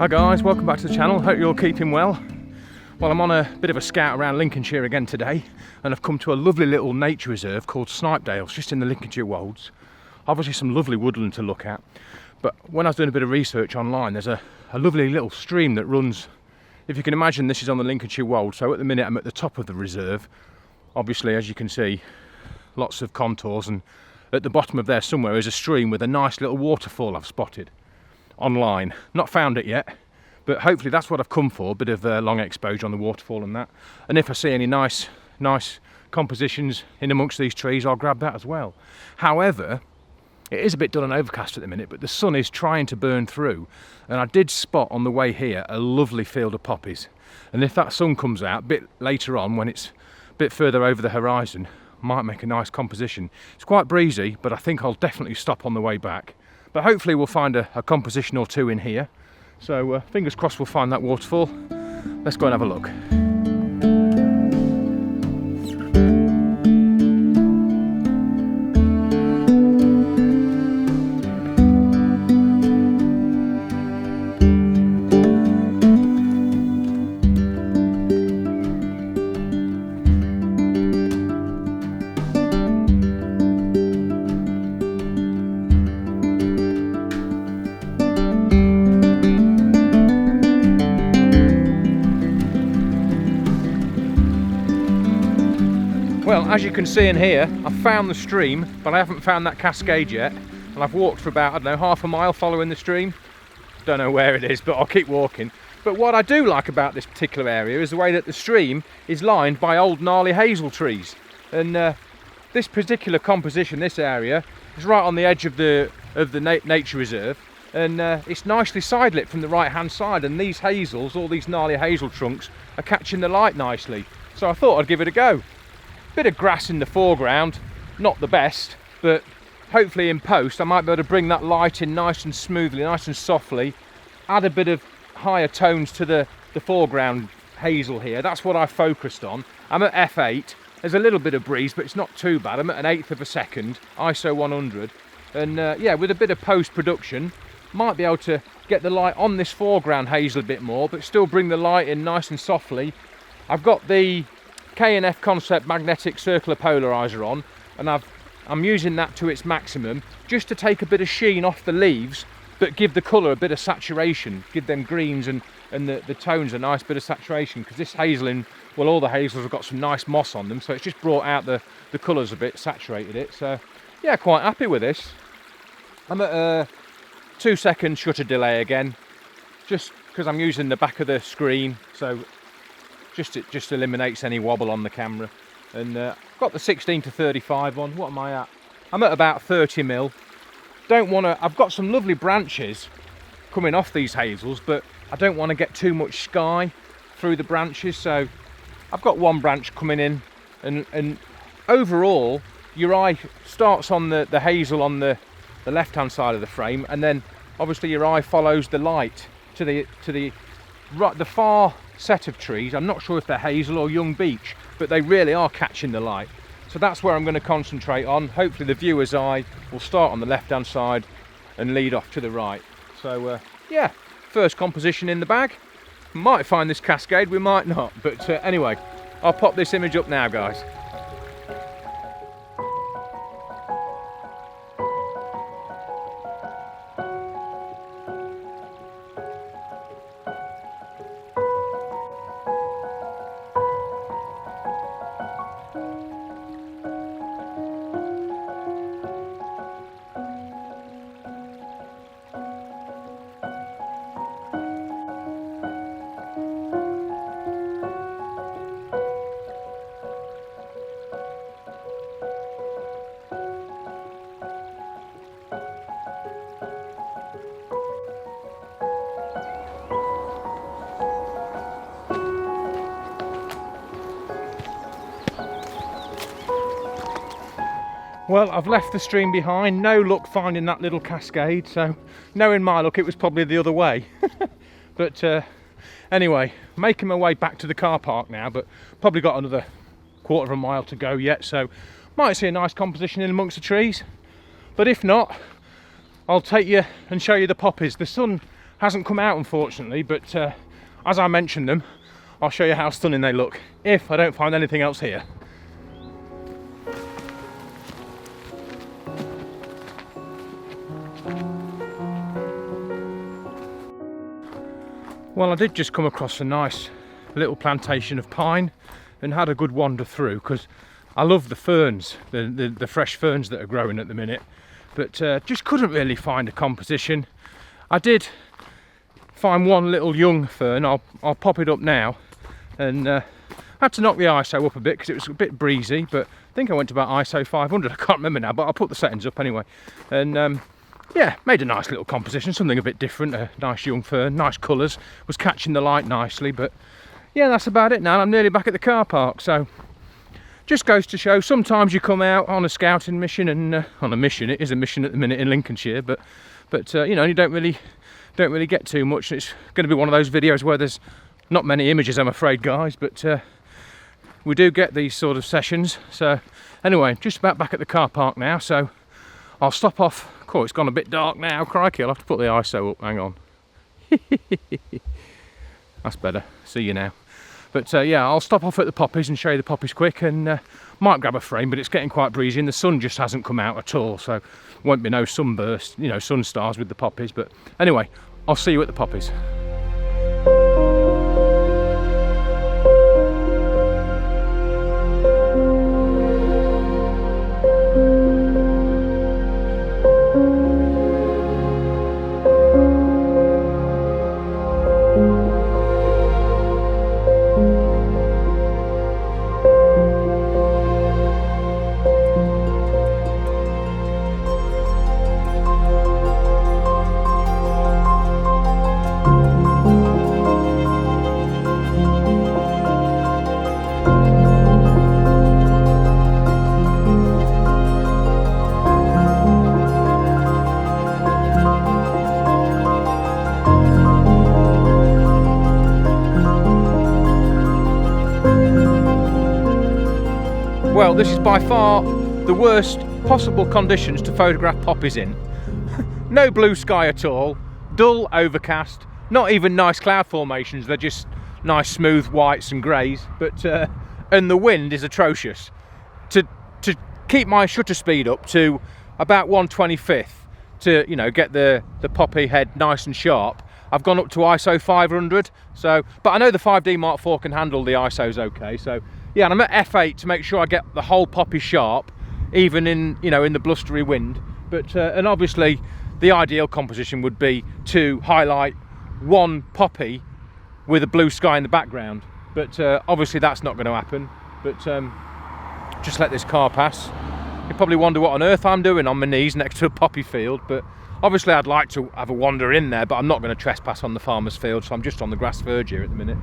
Hi guys, welcome back to the channel. Hope you're all keeping well. Well, I'm on a bit of a scout around Lincolnshire again today, and I've come to a lovely little nature reserve called Snipe, just in the Lincolnshire Wolds. Obviously some lovely woodland to look at, but when I was doing a bit of research online, there's a lovely little stream that runs, if you can imagine, this is on the Lincolnshire Wolds, so at the minute I'm at the top of the reserve. Obviously, as you can see, lots of contours, and at the bottom of there somewhere is a stream with a nice little waterfall I've spotted online. Not found it yet, but hopefully that's what I've come for, a bit of long exposure on the waterfall and that. And if I see any nice compositions in amongst these trees, I'll grab that as well. However, it is a bit dull and overcast at the minute, but the sun is trying to burn through, and I did spot on the way here a lovely field of poppies. And if that sun comes out a bit later on, when it's a bit further over the horizon, might make a nice composition. It's quite breezy, but I think I'll definitely stop on the way back. But hopefully we'll find a composition or two in here. So fingers crossed we'll find that waterfall. Let's go and have a look. Well, as you can see in here, I've found the stream, but I haven't found that cascade yet. And I've walked for about, I don't know, half a mile following the stream. Don't know where it is, but I'll keep walking. But what I do like about this particular area is the way that the stream is lined by old gnarly hazel trees. And this particular composition, this area, is right on the edge of the nature reserve. And it's nicely side-lit from the right-hand side. And these hazels, all these gnarly hazel trunks, are catching the light nicely. So I thought I'd give it a go. Bit of grass in the foreground, not the best, but hopefully in post I might be able to bring that light in nice and smoothly, nice and softly, add a bit of higher tones to the foreground hazel here. That's what I focused on. I'm at f8, there's a little bit of breeze, but it's not too bad. I'm at an eighth of a second, ISO 100, and yeah, with a bit of post-production, might be able to get the light on this foreground hazel a bit more, but still bring the light in nice and softly. I've got the Canon concept magnetic circular polarizer on, and I'm using that to its maximum just to take a bit of sheen off the leaves, but give the colour a bit of saturation, give them greens and the tones a nice bit of saturation, because this hazel, well, all the hazels have got some nice moss on them, so it's just brought out the colours a bit, saturated it. So yeah, quite happy with this. I'm at a 2-second shutter delay again, just because I'm using the back of the screen, so it just eliminates any wobble on the camera. And got the 16 to 35 on. What am I at? I'm at about 30 mil. Don't want to, I've got some lovely branches coming off these hazels, but I don't want to get too much sky through the branches, so I've got one branch coming in, and overall your eye starts on the hazel on the left hand side of the frame, and then obviously your eye follows the light to the right, the far set of trees. I'm not sure if they're hazel or young beech, but they really are catching the light. So that's where I'm going to concentrate on. Hopefully the viewer's eye will start on the left hand side and lead off to the right. So yeah, first composition in the bag. Might find this cascade, we might not, but anyway, I'll pop this image up now, guys. Well, I've left the stream behind, no luck finding that little cascade, so knowing my luck it was probably the other way. But anyway, making my way back to the car park now, but probably got another quarter of a mile to go yet, so might see a nice composition in amongst the trees. But if not, I'll take you and show you the poppies. The sun hasn't come out unfortunately, but as I mentioned them, I'll show you how stunning they look if I don't find anything else here. Well, I did just come across a nice little plantation of pine and had a good wander through, because I love the ferns, the fresh ferns that are growing at the minute, but just couldn't really find a composition. I did find one little young fern. I'll pop it up now, and had to knock the ISO up a bit because it was a bit breezy, but I think I went to about ISO 500, I can't remember now, but I'll put the settings up anyway. And yeah, made a nice little composition, something a bit different, a nice young fern, nice colours, was catching the light nicely. But yeah, that's about it now. I'm nearly back at the car park, so just goes to show sometimes you come out on a scouting mission, and on a mission, it is a mission at the minute in Lincolnshire, but you know, you don't really get too much. It's going to be one of those videos where there's not many images, I'm afraid, guys, but we do get these sort of sessions. So anyway, just about back at the car park now, so I'll stop off. Cool, it's gone a bit dark now, crikey, I'll have to put the ISO up, hang on. That's better, see you now. But yeah, I'll stop off at the Poppies and show you the Poppies quick, and might grab a frame, but it's getting quite breezy and the sun just hasn't come out at all, so won't be no sunburst, you know, sun stars with the Poppies. But anyway, I'll see you at the Poppies. Well, this is by far the worst possible conditions to photograph poppies in. No blue sky at all, dull overcast, not even nice cloud formations, they're just nice smooth whites and greys, but and the wind is atrocious. To keep my shutter speed up to about 1/25th to, you know, get the poppy head nice and sharp, I've gone up to ISO 500, so, but I know the 5D Mark IV can handle the ISOs okay, so yeah, and I'm at f8 to make sure I get the whole poppy sharp, even in, you know, in the blustery wind. But and obviously the ideal composition would be to highlight one poppy with a blue sky in the background, but obviously that's not going to happen. But just let this car pass. You probably wonder what on earth I'm doing on my knees next to a poppy field, but obviously I'd like to have a wander in there, but I'm not going to trespass on the farmer's field, so I'm just on the grass verge here at the minute.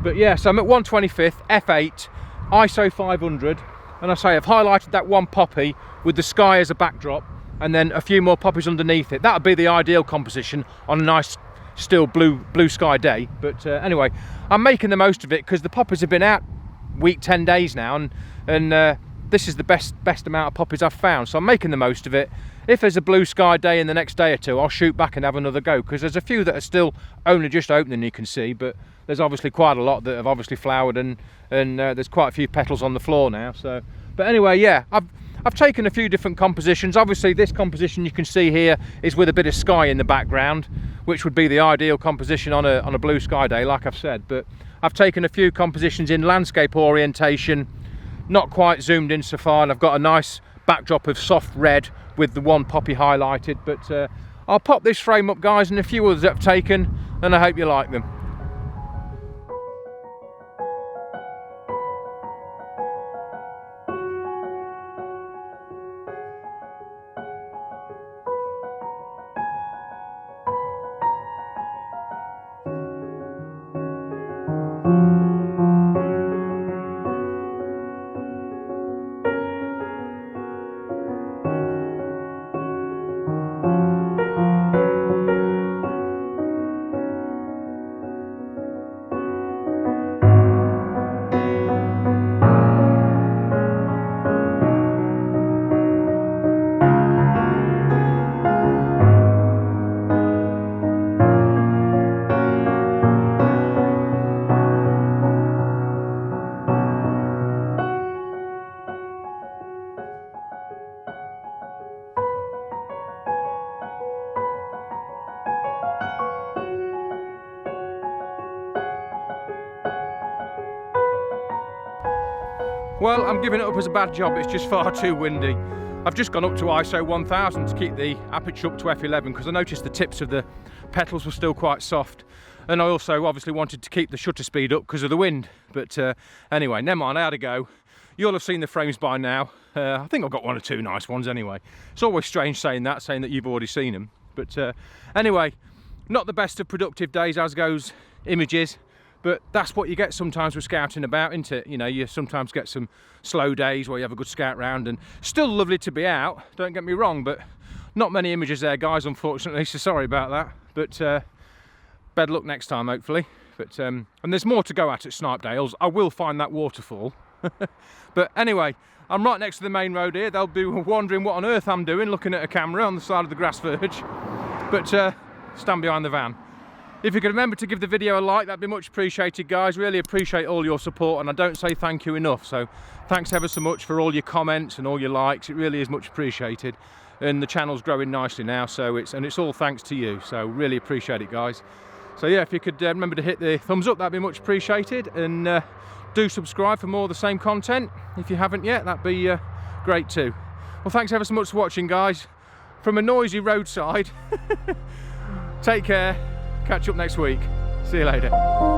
But yeah, so I'm at 1/25th, f8, ISO 500, and I say I've highlighted that one poppy with the sky as a backdrop, and then a few more poppies underneath it. That would be the ideal composition on a nice still blue sky day. But anyway, I'm making the most of it because the poppies have been out week 10 days now, and this is the best amount of poppies I've found, so I'm making the most of it. If there's a blue sky day in the next day or two, I'll shoot back and have another go, because there's a few that are still only just opening, you can see, but there's obviously quite a lot that have obviously flowered, and there's quite a few petals on the floor now. So, but anyway, yeah, I've taken a few different compositions. Obviously this composition you can see here is with a bit of sky in the background, which would be the ideal composition on a blue sky day, like I've said. But I've taken a few compositions in landscape orientation, not quite zoomed in so far, and I've got a nice backdrop of soft red with the one poppy highlighted. But I'll pop this frame up, guys, and a few others that I've taken, and I hope you like them. Well, I'm giving it up as a bad job. It's just far too windy. I've just gone up to ISO 1000 to keep the aperture up to f11 because I noticed the tips of the petals were still quite soft, and I also obviously wanted to keep the shutter speed up because of the wind. But anyway, never mind, I had to go. You'll have seen the frames by now. I think I've got one or two nice ones anyway. It's always strange saying that you've already seen them. But anyway, not the best of productive days as goes images, but that's what you get sometimes with scouting about, isn't it? You know, you sometimes get some slow days where you have a good scout round, and still lovely to be out, don't get me wrong, but not many images there, guys, unfortunately, so sorry about that. But better luck next time, hopefully. But and there's more to go at Snipe Dales. I will find that waterfall. But anyway, I'm right next to the main road here. They'll be wondering what on earth I'm doing looking at a camera on the side of the grass verge. But stand behind the van. If you could remember to give the video a like, that'd be much appreciated, guys. Really appreciate all your support, and I don't say thank you enough. So thanks ever so much for all your comments and all your likes. It really is much appreciated, and the channel's growing nicely now. So it's all thanks to you. So really appreciate it, guys. So yeah, if you could remember to hit the thumbs up, that'd be much appreciated, and do subscribe for more of the same content if you haven't yet. That'd be great too. Well, thanks ever so much for watching, guys, from a noisy roadside. Take care. Catch up next week. See you later.